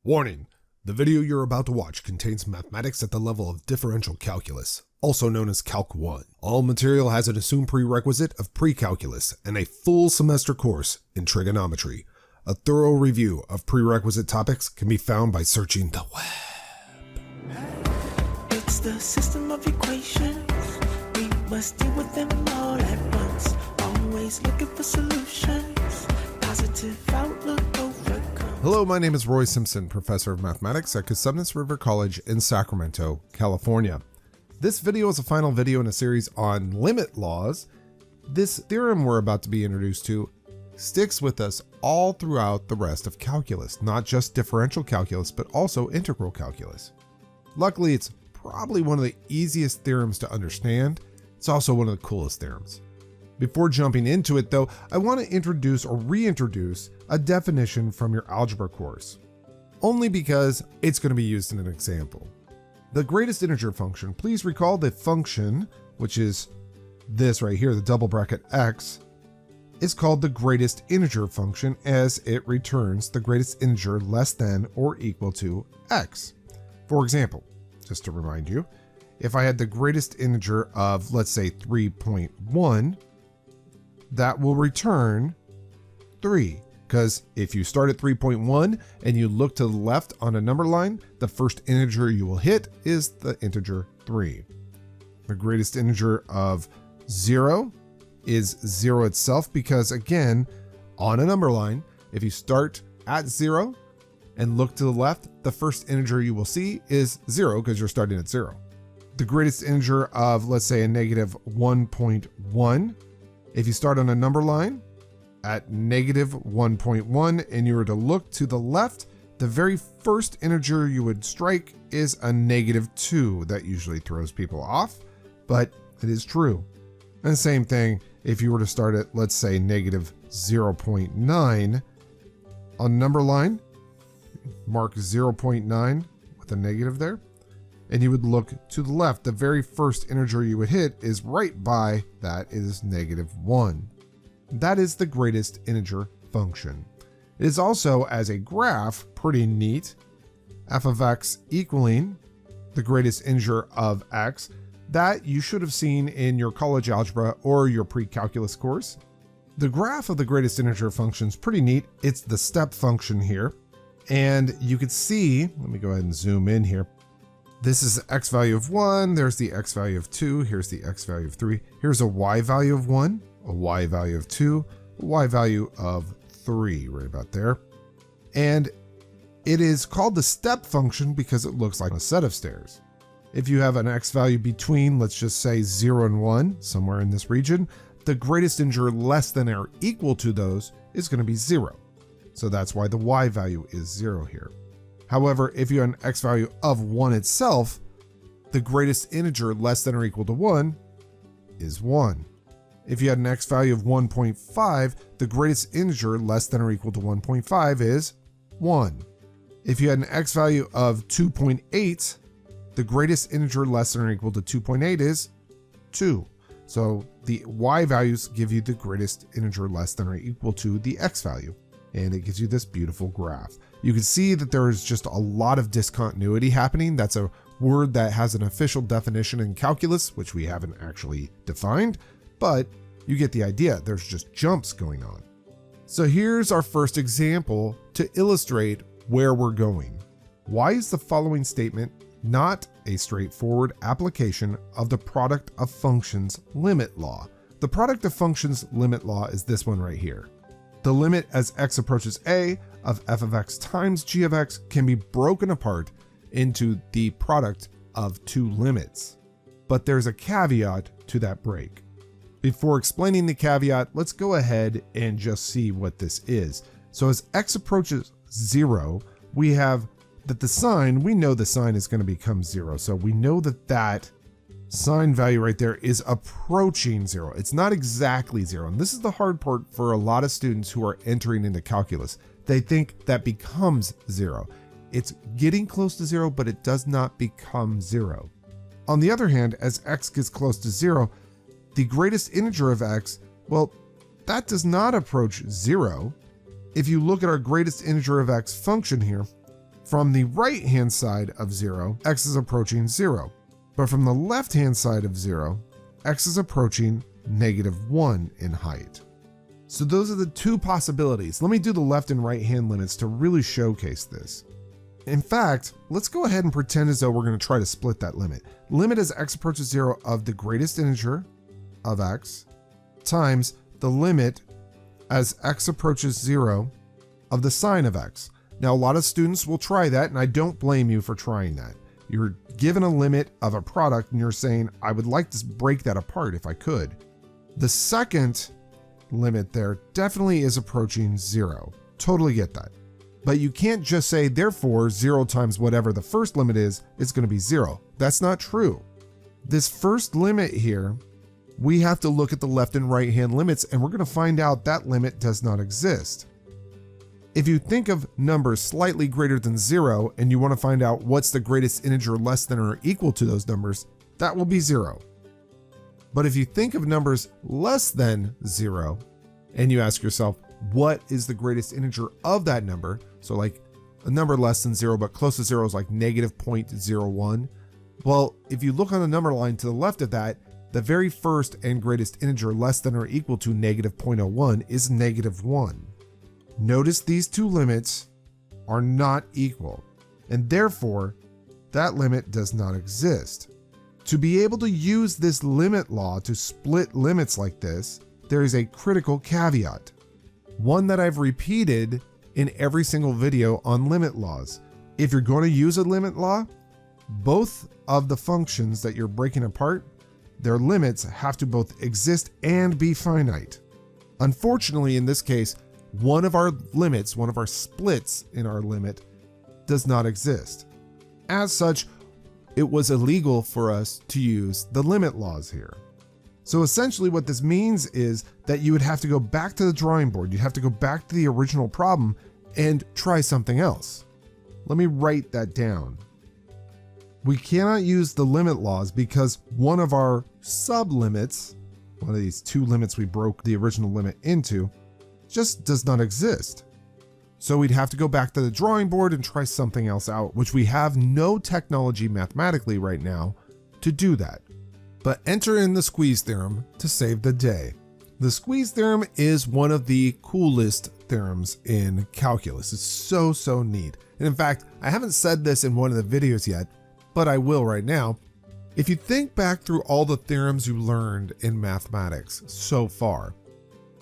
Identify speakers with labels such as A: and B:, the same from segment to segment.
A: Warning: the video you're about to watch contains mathematics at the level of differential calculus, also known as Calc 1. All material has an assumed prerequisite of pre-calculus and a full semester course in trigonometry. A thorough review of prerequisite topics can be found by searching the web.
B: It's the system of equations. We must deal with them all at once. Always looking for solutions. Positive outlook overcome.
A: Hello, my name is Roy Simpson, Professor of Mathematics at Cosumnes River College in Sacramento, California. This video is a final video in a series on limit laws. This theorem we're about to be introduced to sticks with us all throughout the rest of calculus, not just differential calculus, but also integral calculus. Luckily, it's probably one of the easiest theorems to understand. It's also one of the coolest theorems. Before jumping into it though, I want to introduce or reintroduce a definition from your algebra course, only because it's going to be used in an example. The greatest integer function, please recall the function, which is this right here, the double bracket x, is called the greatest integer function as it returns the greatest integer less than or equal to x. For example, just to remind you, if I had the greatest integer of, let's say, 3.1, that will return 3. Because if you start at 3.1 and you look to the left on a number line, the first integer you will hit is the integer 3. The greatest integer of 0 is 0 itself because, again, on a number line, if you start at 0 and look to the left, the first integer you will see is 0 because you're starting at 0. The greatest integer of, let's say, a negative 1.1, if you start on a number line at negative 1.1 and you were to look to the left, the very first integer you would strike is a negative 2. That usually throws people off, but it is true. And the same thing if you were to start at, let's say, negative 0.9 on number line, mark 0.9 with a negative there, and you would look to the left, the very first integer you would hit is right by that is negative 1. That is the greatest integer function. It is also, as a graph, pretty neat. F of x equaling the greatest integer of x. That you should have seen in your college algebra or your pre-calculus course. The graph of the greatest integer function is pretty neat. It's the step function here. And you could see, let me go ahead and zoom in here. This is the x value of 1, there's the x value of 2, here's the x value of 3, here's a y value of 1, a y value of 2, a y value of 3, right about there. And it is called the step function because it looks like a set of stairs. If you have an x value between, let's just say 0 and 1, somewhere in this region, the greatest integer less than or equal to those is going to be 0. So that's why the y value is 0 here. However, if you have an x value of 1 itself, the greatest integer less than or equal to 1 is 1. If you had an x value of 1.5, the greatest integer less than or equal to 1.5 is 1. If you had an x value of 2.8, the greatest integer less than or equal to 2.8 is 2. So the y values give you the greatest integer less than or equal to the x value. And it gives you this beautiful graph. You can see that there is just a lot of discontinuity happening. That's a word that has an official definition in calculus, which we haven't actually defined, but you get the idea. There's just jumps going on. So here's our first example to illustrate where we're going. Why is the following statement not a straightforward application of the product of functions limit law? The product of functions limit law is this one right here. The limit as x approaches a of f of x times g of x can be broken apart into the product of two limits. But there's a caveat to that break. Before explaining the caveat, let's go ahead and just see what this is. So as x approaches 0, we have that the sign, we know the sign is going to become 0. So we know that that sign value right there is approaching 0. It's not exactly 0. And this is the hard part for a lot of students who are entering into calculus. They think that becomes 0. It's getting close to 0, but it does not become 0. On the other hand, as x gets close to 0, the greatest integer of x, well, that does not approach 0. If you look at our greatest integer of x function here, From the right-hand side of 0, x is approaching 0. But from the left-hand side of 0, x is approaching -1 in height. So those are the two possibilities. Let me do the left and right-hand limits to really showcase this. In fact, let's go ahead and pretend as though we're going to try to split that limit. Limit as x approaches 0 of the greatest integer of x times the limit as x approaches 0 of the sine of x. Now, a lot of students will try that, and I don't blame you for trying that. You're given a limit of a product, and you're saying, I would like to break that apart if I could. The second limit there definitely is approaching 0. Totally get that. But you can't just say, therefore, 0 times whatever the first limit is going to be 0. That's not true. This first limit here, we have to look at the left and right hand limits, and we're going to find out that limit does not exist. If you think of numbers slightly greater than 0 and you want to find out what's the greatest integer less than or equal to those numbers, that will be 0. But if you think of numbers less than 0 and you ask yourself, what is the greatest integer of that number? So like a number less than 0 but close to 0 is like -0.01. Well, if you look on the number line to the left of that, the very first and greatest integer less than or equal to -0.01 is -1. Notice these two limits are not equal, and therefore that limit does not exist. To be able to use this limit law to split limits like this, there is a critical caveat, one that I've repeated in every single video on limit laws. If you're going to use a limit law, both of the functions that you're breaking apart, their limits have to both exist and be finite. Unfortunately, in this case, one of our limits, one of our splits in our limit, does not exist. As such, it was illegal for us to use the limit laws here. So essentially what this means is that you would have to go back to the drawing board. You'd have to go back to the original problem and try something else. Let me write that down. We cannot use the limit laws because one of our sublimits, one of these two limits we broke the original limit into, just does not exist. So we'd have to go back to the drawing board and try something else out, which we have no technology mathematically right now to do that. But enter in the Squeeze Theorem to save the day. The Squeeze Theorem is one of the coolest theorems in calculus. It's so neat. And in fact, I haven't said this in one of the videos yet, but I will right now. If you think back through all the theorems you learned in mathematics so far,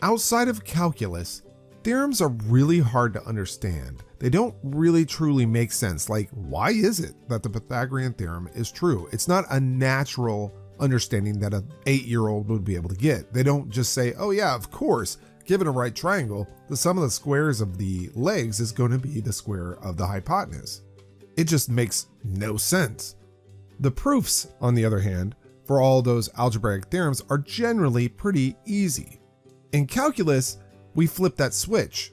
A: outside of calculus, theorems are really hard to understand. They don't really truly make sense. Like, why is it that the Pythagorean theorem is true? It's not a natural understanding that an 8-year-old would be able to get. They don't just say, oh yeah, of course, given a right triangle, the sum of the squares of the legs is going to be the square of the hypotenuse. It just makes no sense. The proofs, on the other hand, for all those algebraic theorems are generally pretty easy. In calculus, we flip that switch.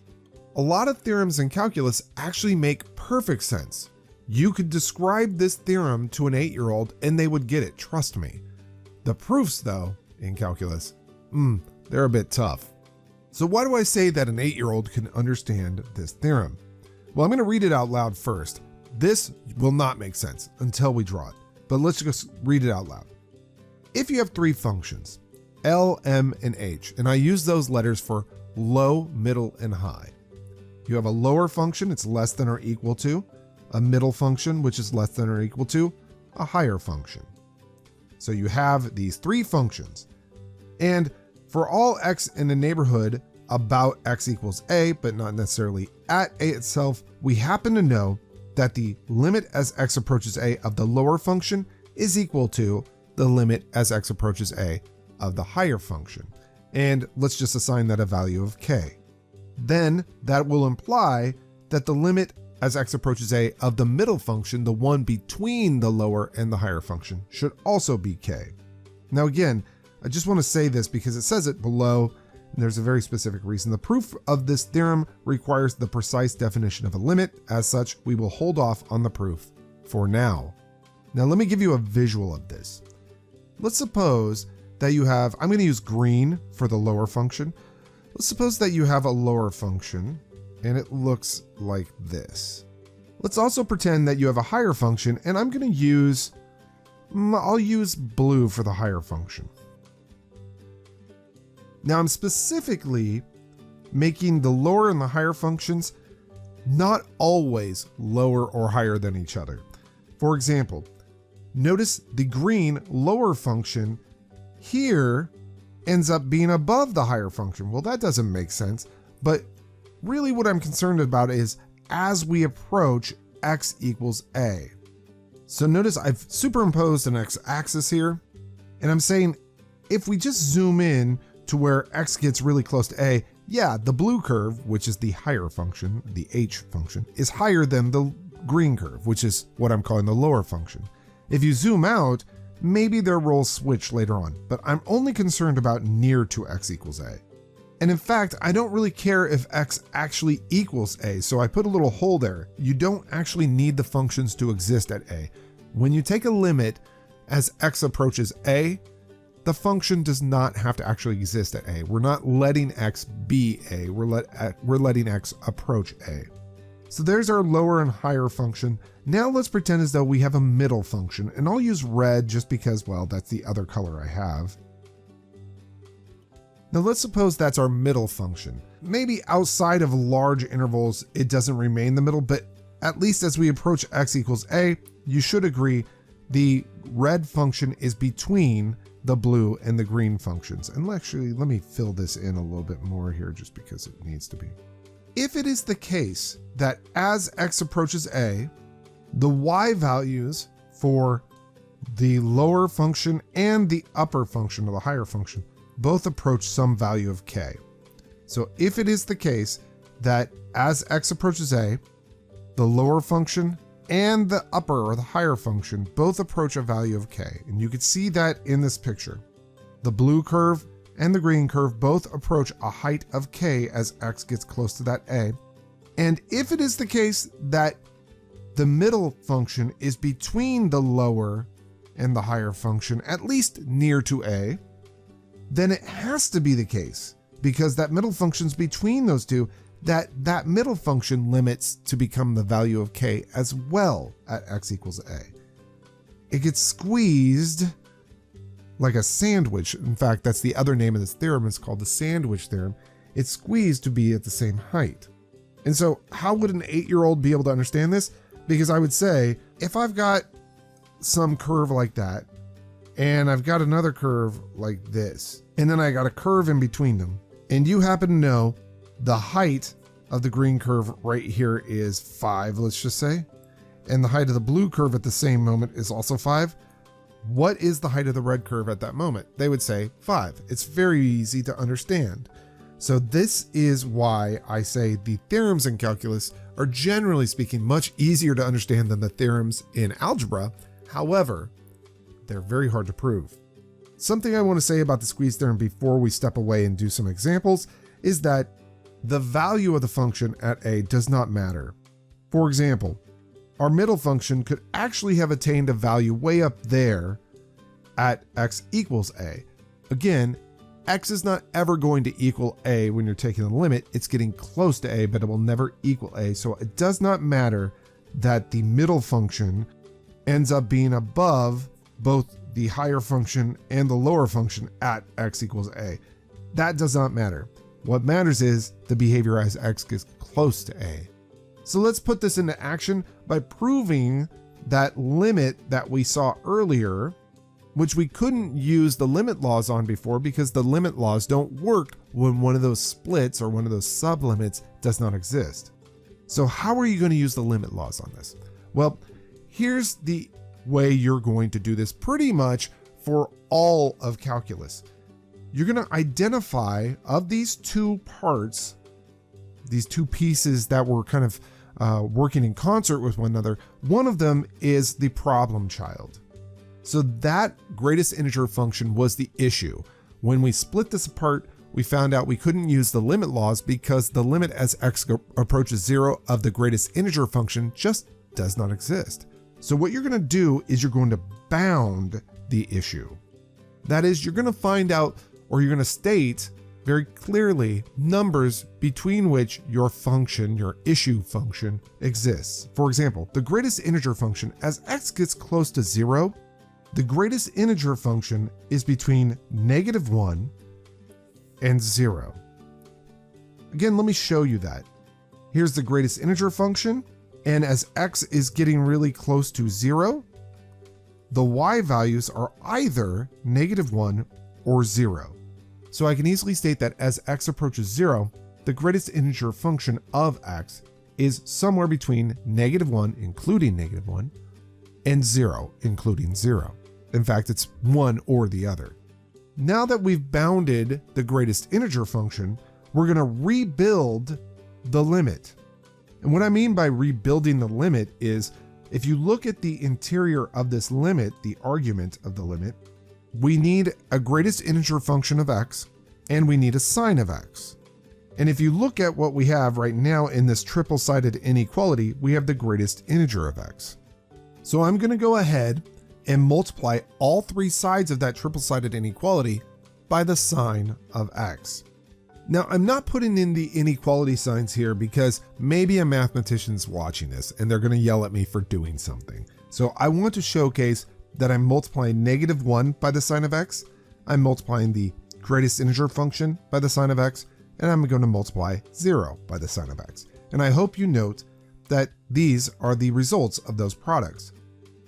A: A lot of theorems in calculus actually make perfect sense. You could describe this theorem to an 8-year-old and they would get it, trust me. The proofs, though, in calculus, they're a bit tough. So why do I say that an 8-year-old can understand this theorem? Well, I'm going to read it out loud first. This will not make sense until we draw it, but let's just read it out loud. If you have three functions, L, M, and H, and I use those letters for low, middle, and high. You have a lower function, it's less than or equal to, a middle function, which is less than or equal to, a higher function. So you have these three functions. And for all x in the neighborhood about x equals a, but not necessarily at a itself, we happen to know that the limit as x approaches a of the lower function is equal to the limit as x approaches a of the higher function. And let's just assign that a value of k. Then that will imply that the limit as x approaches a of the middle function, the one between the lower and the higher function, should also be k. Now again, I just want to say this because it says it below, and there's a very specific reason. The proof of this theorem requires the precise definition of a limit. As such, we will hold off on the proof for now. Now let me give you a visual of this. Let's suppose that you have, I'm going to use green for the lower function. Let's suppose that you have a lower function and it looks like this. Let's also pretend that you have a higher function, and I'll use blue for the higher function. Now I'm specifically making the lower and the higher functions not always lower or higher than each other. For example, notice the green lower function here ends up being above the higher function. Well, that doesn't make sense, but really what I'm concerned about is as we approach x equals a. So notice I've superimposed an x-axis here, and I'm saying if we just zoom in to where x gets really close to a, yeah, the blue curve, which is the higher function, the h function, is higher than the green curve, which is what I'm calling the lower function. If you zoom out, maybe their roles switch later on, but I'm only concerned about near to x equals a. And in fact, I don't really care if x actually equals a, so I put a little hole there. You don't actually need the functions to exist at a. When you take a limit as x approaches a, the function does not have to actually exist at a. We're not letting x be a, we're letting x approach a. So there's our lower and higher function. Now let's pretend as though we have a middle function, and I'll use red just because, well, that's the other color I have. Now let's suppose that's our middle function. Maybe outside of large intervals, it doesn't remain the middle, but at least as we approach x equals a, you should agree the red function is between the blue and the green functions. And actually, let me fill this in a little bit more here just because it needs to be. If it is the case that as x approaches a, the y values for the lower function and the upper function, or the higher function, both approach some value of k. So if it is the case that as x approaches a, the lower function and the upper or the higher function both approach a value of k, and you can see that in this picture. The blue curve and the green curve both approach a height of k as x gets close to that a. And if it is the case that the middle function is between the lower and the higher function, at least near to a, then it has to be the case, because that middle function's between those two, that middle function limits to become the value of k as well at x equals a. It gets squeezed like a sandwich. In fact, that's the other name of this theorem. It's called the Sandwich Theorem. It's squeezed to be at the same height. And so how would an 8-year-old be able to understand this? Because I would say, if I've got some curve like that, and I've got another curve like this, and then I got a curve in between them, and you happen to know the height of the green curve right here is 5, let's just say, and the height of the blue curve at the same moment is also 5. What is the height of the red curve at that moment? They would say 5. It's very easy to understand. So this is why I say the theorems in calculus are, generally speaking, much easier to understand than the theorems in algebra. However, they're very hard to prove. Something I want to say about the squeeze theorem before we step away and do some examples is that the value of the function at a does not matter. For example, our middle function could actually have attained a value way up there at x equals a. Again, x is not ever going to equal a when you're taking the limit. It's getting close to a, but it will never equal a. So it does not matter that the middle function ends up being above both the higher function and the lower function at x equals a. That does not matter. What matters is the behavior as x gets close to a. So let's put this into action by proving that limit that we saw earlier, which we couldn't use the limit laws on before because the limit laws don't work when one of those splits or one of those sublimits does not exist. So how are you going to use the limit laws on this? Well, here's the way you're going to do this pretty much for all of calculus. You're going to identify of these two parts, these two pieces that were kind of working in concert with one another. One of them is the problem child. So that greatest integer function was the issue. When we split this apart, we found out we couldn't use the limit laws because the limit as x approaches 0 of the greatest integer function just does not exist. So what you're going to do is you're going to bound the issue. That is, you're going to find out, or you're going to state very clearly numbers between which your function, your issue function, exists. For example, the greatest integer function, as x gets close to 0, the greatest integer function is between -1 and 0. Again, let me show you that. Here's the greatest integer function, and as x is getting really close to 0, the y values are either -1 or 0. So I can easily state that as x approaches 0, the greatest integer function of x is somewhere between -1, including -1, and 0, including 0. In fact, it's one or the other. Now that we've bounded the greatest integer function, we're going to rebuild the limit. And what I mean by rebuilding the limit is, if you look at the interior of this limit, the argument of the limit, we need a greatest integer function of x, and we need a sine of x. And if you look at what we have right now in this triple-sided inequality, we have the greatest integer of x. So I'm going to go ahead and multiply all three sides of that triple-sided inequality by the sine of x. Now, I'm not putting in the inequality signs here because maybe a mathematician's watching this and they're going to yell at me for doing something. So I want to showcase that I'm multiplying -1 by the sine of x, I'm multiplying the greatest integer function by the sine of x, and I'm going to multiply 0 by the sine of x. And I hope you note that these are the results of those products.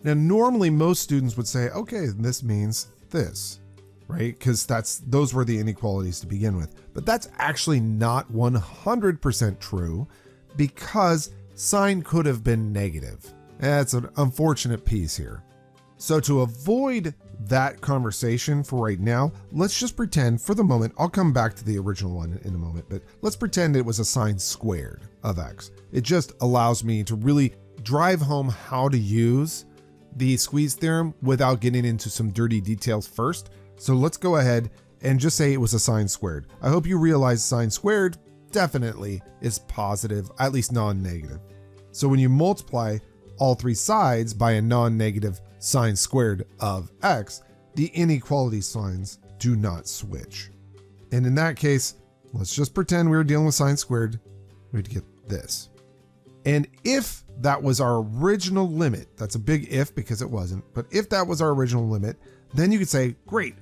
A: Now, normally most students would say, okay, this means this, right? Because those were the inequalities to begin with. But that's actually not 100% true, because sine could have been negative. That's an unfortunate piece here. So to avoid that conversation for right now, let's just pretend for the moment, I'll come back to the original one in a moment, but let's pretend it was a sine squared of x. It just allows me to really drive home how to use the squeeze theorem without getting into some dirty details first. So let's go ahead and just say it was a sine squared. I hope you realize sine squared definitely is positive, at least non-negative. So when you multiply all three sides by a non-negative sine squared of x, the inequality signs do not switch. And in that case, let's just pretend we were dealing with sine squared, we'd get this. And if that was our original limit, that's a big if because it wasn't, but if that was our original limit, then you could say, great,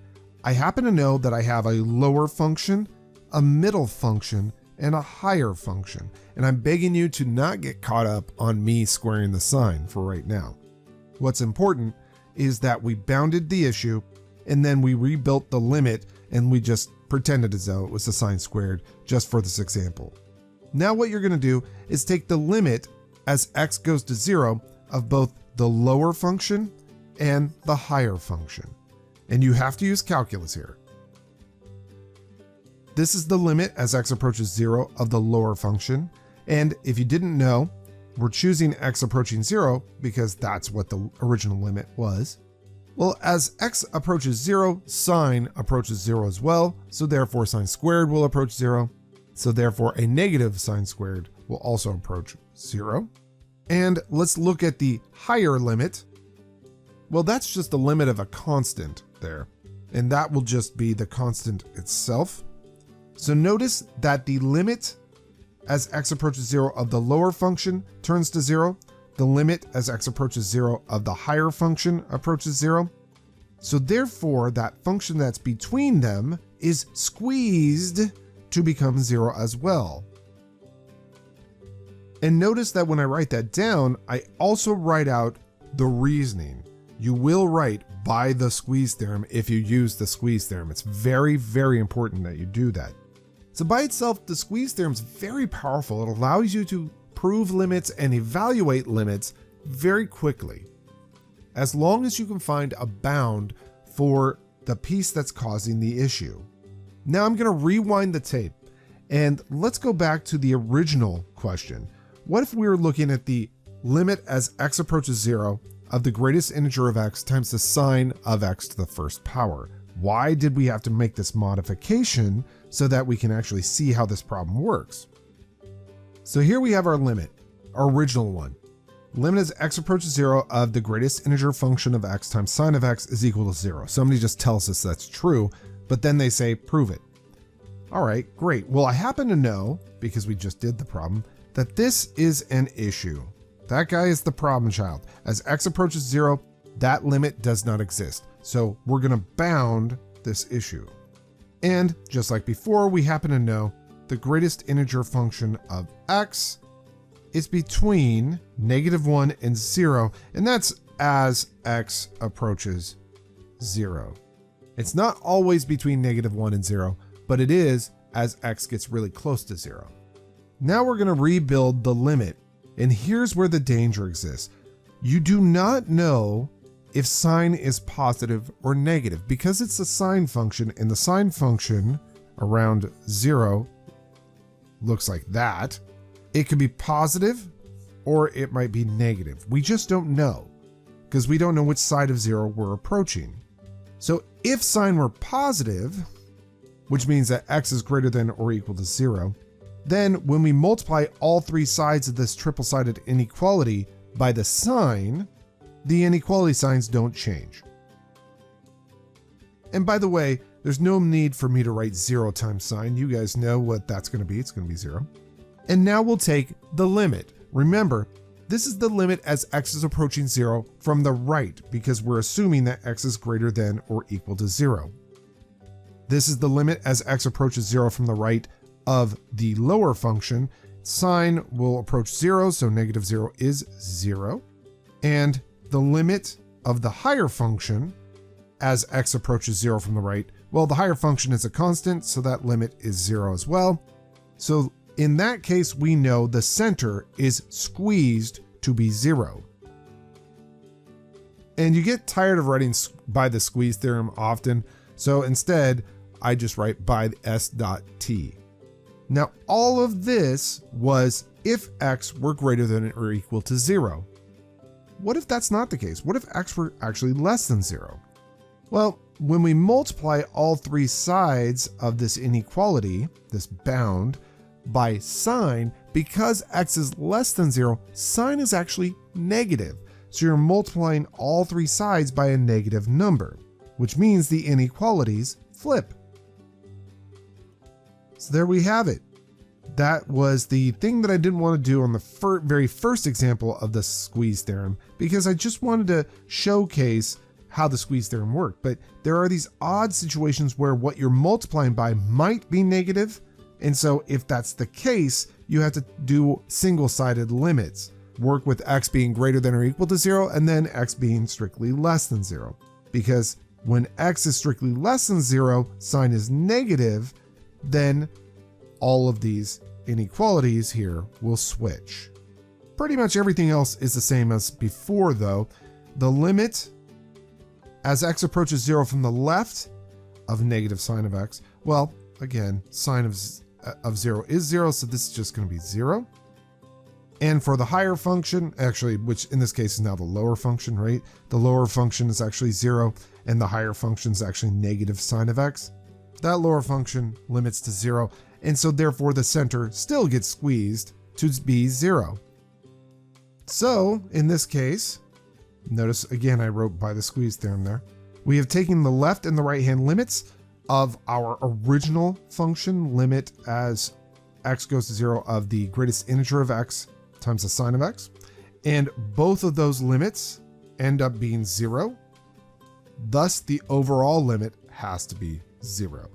A: I happen to know that I have a lower function, a middle function, and a higher function. And I'm begging you to not get caught up on me squaring the sine for right now. What's important is that we bounded the issue, and then we rebuilt the limit, and we just pretended as though it was a sine squared just for this example. Now what you're going to do is take the limit as x goes to 0 of both the lower function and the higher function. And you have to use calculus here. This is the limit as x approaches 0 of the lower function. And if you didn't know, we're choosing x approaching 0 because that's what the original limit was. Well, as x approaches 0, sine approaches 0 as well. So therefore sine squared will approach 0. So therefore a negative sine squared will also approach 0. And let's look at the higher limit. Well, that's just the limit of a constant there. And that will just be the constant itself. So notice that the limit as x approaches 0 of the lower function turns to 0. The limit as x approaches 0 of the higher function approaches 0. So therefore, that function that's between them is squeezed to become 0 as well. And notice that when I write that down, I also write out the reasoning. You will write by the squeeze theorem if you use the squeeze theorem. It's very, very important that you do that. So by itself, the squeeze theorem is very powerful. It allows you to prove limits and evaluate limits very quickly, as long as you can find a bound for the piece that's causing the issue. Now I'm going to rewind the tape and let's go back to the original question. What if we were looking at the limit as x approaches 0 of the greatest integer of x times the sine of x to the first power? Why did we have to make this modification so that we can actually see how this problem works? So here we have our limit, our original one. Limit as x approaches 0 of the greatest integer function of x times sine of x is equal to 0. Somebody just tells us that's true, but then they say, prove it. All right, great. Well, I happen to know, because we just did the problem, that this is an issue. That guy is the problem child. As x approaches 0, that limit does not exist. So we're going to bound this issue. And just like before, we happen to know the greatest integer function of x is between -1 and 0, and that's as x approaches 0. It's not always between -1 and 0, but it is as x gets really close to 0. Now we're going to rebuild the limit, and here's where the danger exists. You do not know if sine is positive or negative because it's a sine function, and the sine function around 0 looks like that. It could be positive or it might be negative. We just don't know because we don't know which side of 0 we're approaching. So if sine were positive, which means that x is greater than or equal to 0, then when we multiply all three sides of this triple-sided inequality by the sine, the inequality signs don't change. And by the way, there's no need for me to write 0 times sine. You guys know what that's going to be. It's going to be 0. And now we'll take the limit. Remember, this is the limit as x is approaching 0 from the right because we're assuming that x is greater than or equal to 0. This is the limit as x approaches 0 from the right of the lower function. Sine will approach 0, so -0 is 0. And the limit of the higher function as x approaches 0 from the right, well, the higher function is a constant, so that limit is 0 as well. So in that case, we know the center is squeezed to be 0. And you get tired of writing by the squeeze theorem often, so instead, I just write by s dot t. Now, all of this was if x were greater than or equal to 0. What if that's not the case? What if x were actually less than 0? Well, when we multiply all three sides of this inequality, this bound, by sine, because x is less than 0, sine is actually negative. So you're multiplying all three sides by a negative number, which means the inequalities flip. So there we have it. That was the thing that I didn't want to do on the very first example of the squeeze theorem, because I just wanted to showcase how the squeeze theorem worked. But there are these odd situations where what you're multiplying by might be negative. And so if that's the case, you have to do single-sided limits. Work with x being greater than or equal to 0, and then x being strictly less than 0. Because when x is strictly less than 0, sine is negative, then all of these inequalities here will switch. Pretty much everything else is the same as before though. The limit as x approaches 0 from the left of negative sine of x, well, again, sine of 0 is 0, so this is just going to be 0. And for the higher function, actually, which in this case is now the lower function, right? The lower function is actually 0, and the higher function is actually negative sine of x. That lower function limits to 0, and so therefore the center still gets squeezed to be 0. So in this case, notice again I wrote by the squeeze theorem there. We have taken the left and the right hand limits of our original function limit as x goes to 0 of the greatest integer of x times the sine of x, and both of those limits end up being 0. Thus the overall limit has to be 0.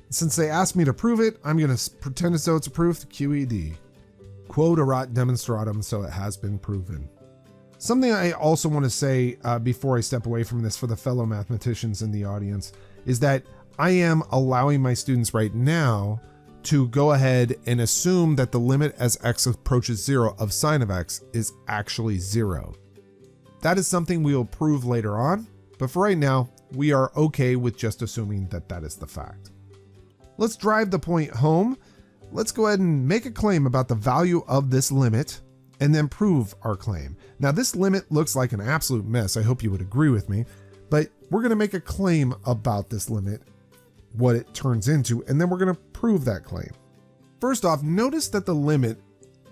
A: Since they asked me to prove it, I'm going to pretend as though it's a proof, QED. Quod erat demonstratum, so it has been proven. Something I also want to say before I step away from this for the fellow mathematicians in the audience is that I am allowing my students right now to go ahead and assume that the limit as x approaches 0 of sine of x is actually 0. That is something we will prove later on, but for right now, we are okay with just assuming that that is the fact. Let's drive the point home. Let's go ahead and make a claim about the value of this limit and then prove our claim. Now this limit looks like an absolute mess. I hope you would agree with me, but we're going to make a claim about this limit, what it turns into, and then we're going to prove that claim. First off, notice that the limit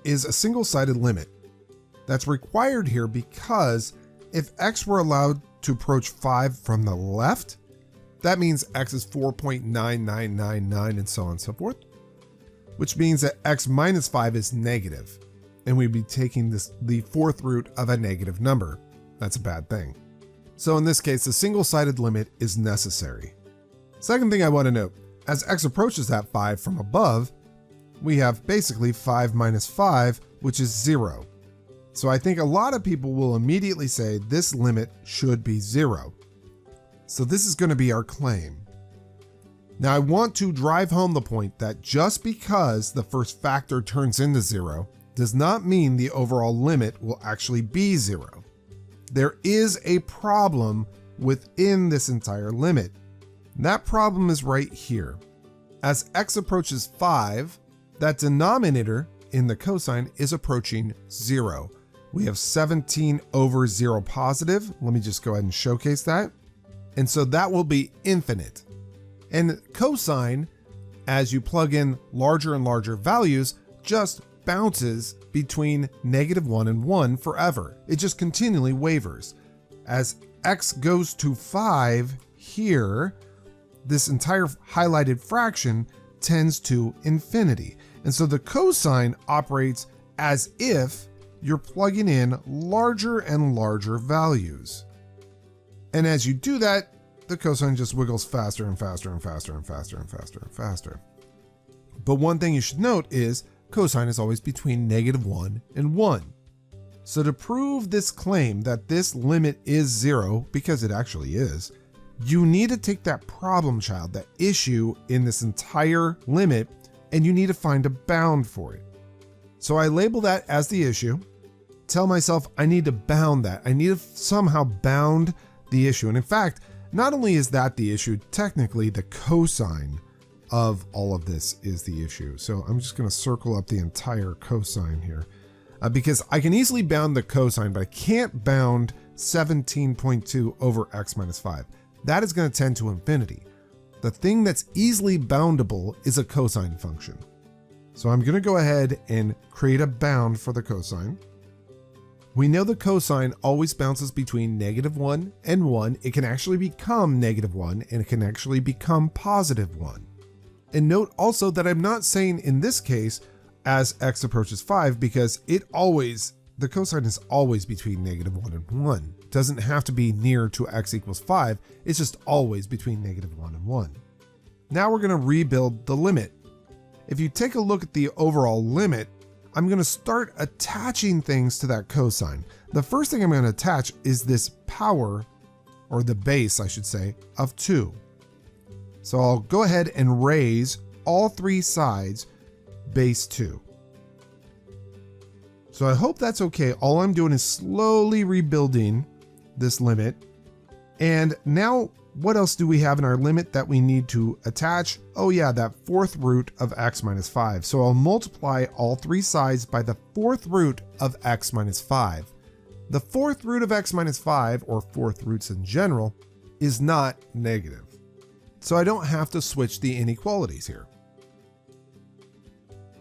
A: is a single-sided limit. That's required here because if x were allowed to approach 5 from the left, that means x is 4.9999 and so on and so forth, which means that x minus 5 is negative, and we'd be taking the fourth root of a negative number. That's a bad thing. So in this case, the single-sided limit is necessary. Second thing I want to note, as x approaches that 5 from above, we have basically 5 minus 5, which is 0. So I think a lot of people will immediately say this limit should be 0. So this is going to be our claim. Now I want to drive home the point that just because the first factor turns into 0 does not mean the overall limit will actually be 0. There is a problem within this entire limit. That problem is right here. As x approaches 5, that denominator in the cosine is approaching 0. We have 17 over 0 positive. Let me just go ahead and showcase that. And so that will be infinite. And cosine, as you plug in larger and larger values, just bounces between -1 and 1 forever. It just continually wavers. As x goes to 5 here, this entire highlighted fraction tends to infinity. And so the cosine operates as if you're plugging in larger and larger values. And as you do that, the cosine just wiggles faster and faster and faster and faster and faster and faster. But one thing you should note is cosine is always between -1 and 1. So to prove this claim that this limit is 0, because it actually is, you need to take that problem child, that issue in this entire limit, and you need to find a bound for it. So I label that as the issue, tell myself I need to bound that. I need to somehow bound the issue. And in fact, not only is that the issue, technically the cosine of all of this is the issue. So I'm just going to circle up the entire cosine here because I can easily bound the cosine, but I can't bound 17.2 over x minus 5. That is going to tend to infinity. The thing that's easily boundable is a cosine function. So I'm going to go ahead and create a bound for the cosine. We know the cosine always bounces between -1 and 1. It can actually become -1 and it can actually become +1. And note also that I'm not saying in this case as x approaches 5 because the cosine is always between -1 and 1. It doesn't have to be near to x equals 5. It's just always between -1 and 1. Now we're going to rebuild the limit. If you take a look at the overall limit, I'm going to start attaching things to that cosine. The first thing I'm going to attach is this power, or the base, I should say, of 2. So I'll go ahead and raise all three sides base 2. So I hope that's okay. All I'm doing is slowly rebuilding this limit. And now what else do we have in our limit that we need to attach? Oh yeah, that fourth root of x minus 5. So I'll multiply all three sides by the fourth root of x minus 5. The fourth root of x minus 5, or fourth roots in general, is not negative. So I don't have to switch the inequalities here.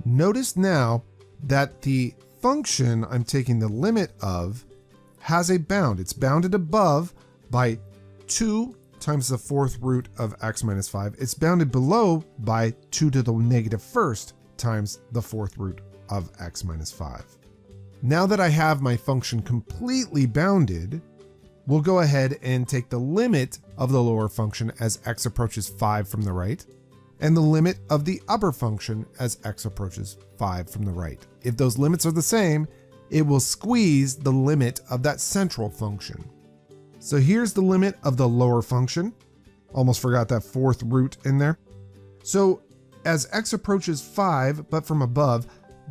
A: Notice now that the function I'm taking the limit of has a bound. It's bounded above by 2 times the fourth root of x minus 5. It's bounded below by 2 to the -1st times the fourth root of x minus 5. Now that I have my function completely bounded, we'll go ahead and take the limit of the lower function as x approaches 5 from the right, and the limit of the upper function as x approaches 5 from the right. If those limits are the same, it will squeeze the limit of that central function. So here's the limit of the lower function. Almost forgot that fourth root in there. So as x approaches 5, but from above,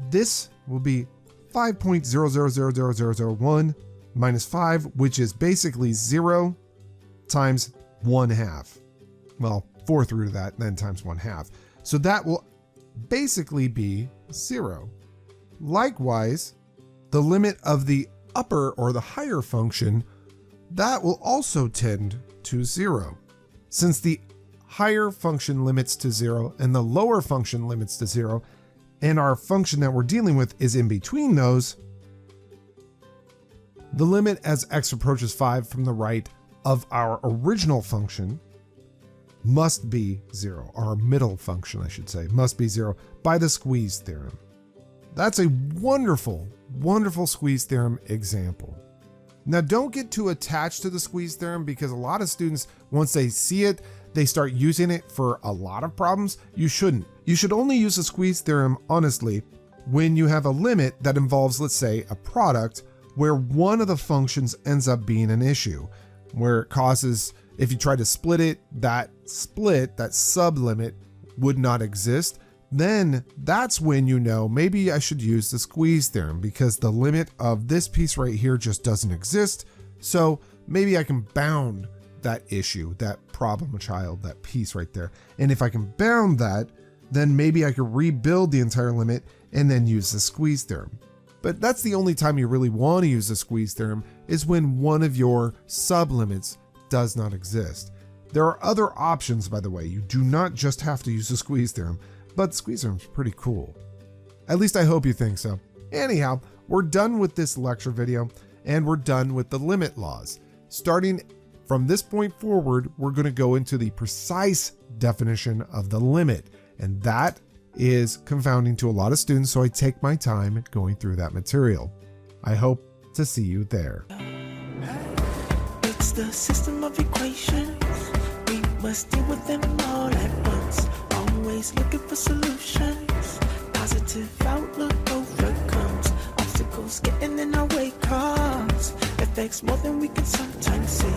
A: this will be 5.000001 minus 5, which is basically 0 times 1/2. Well, fourth root of that, then times 1/2. So that will basically be 0. Likewise, the limit of the upper or the higher function, that will also tend to 0. Since the higher function limits to 0 and the lower function limits to 0, and our function that we're dealing with is in between those, the limit as x approaches 5 from the right of our original function must be 0, or our middle function, I should say, must be 0 by the Squeeze Theorem. That's a wonderful, wonderful Squeeze Theorem example. Now, don't get too attached to the Squeeze Theorem, because a lot of students, once they see it, they start using it for a lot of problems. You shouldn't. You should only use the Squeeze Theorem, honestly, when you have a limit that involves, let's say, a product where one of the functions ends up being an issue, where it causes, if you try to split it, that sublimit would not exist. Then that's when you know maybe I should use the Squeeze Theorem, because the limit of this piece right here just doesn't exist. So maybe I can bound that issue, that problem child, that piece right there. And if I can bound that, then maybe I could rebuild the entire limit and then use the Squeeze Theorem. But that's the only time you really want to use the Squeeze Theorem, is when one of your sublimits does not exist. There are other options, by the way. You do not just have to use the Squeeze Theorem, but the Squeeze Theorem is pretty cool. At least I hope you think so. Anyhow, we're done with this lecture video, and we're done with the limit laws. Starting from this point forward, we're going to go into the precise definition of the limit, and that is confounding to a lot of students, so I take my time going through that material. I hope to see you there.
B: It's the system of equations. We must deal with them all at once. Always looking for solutions. Positive outlook overcomes obstacles getting in our way, cause affects more than we can sometimes see.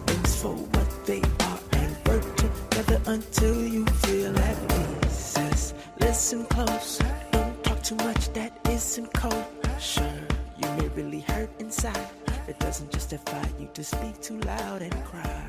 B: Things for what they are and work together until you feel at peace. Listen close, don't talk too much, that isn't kosher. You may really hurt inside. It doesn't justify you to speak too loud and cry.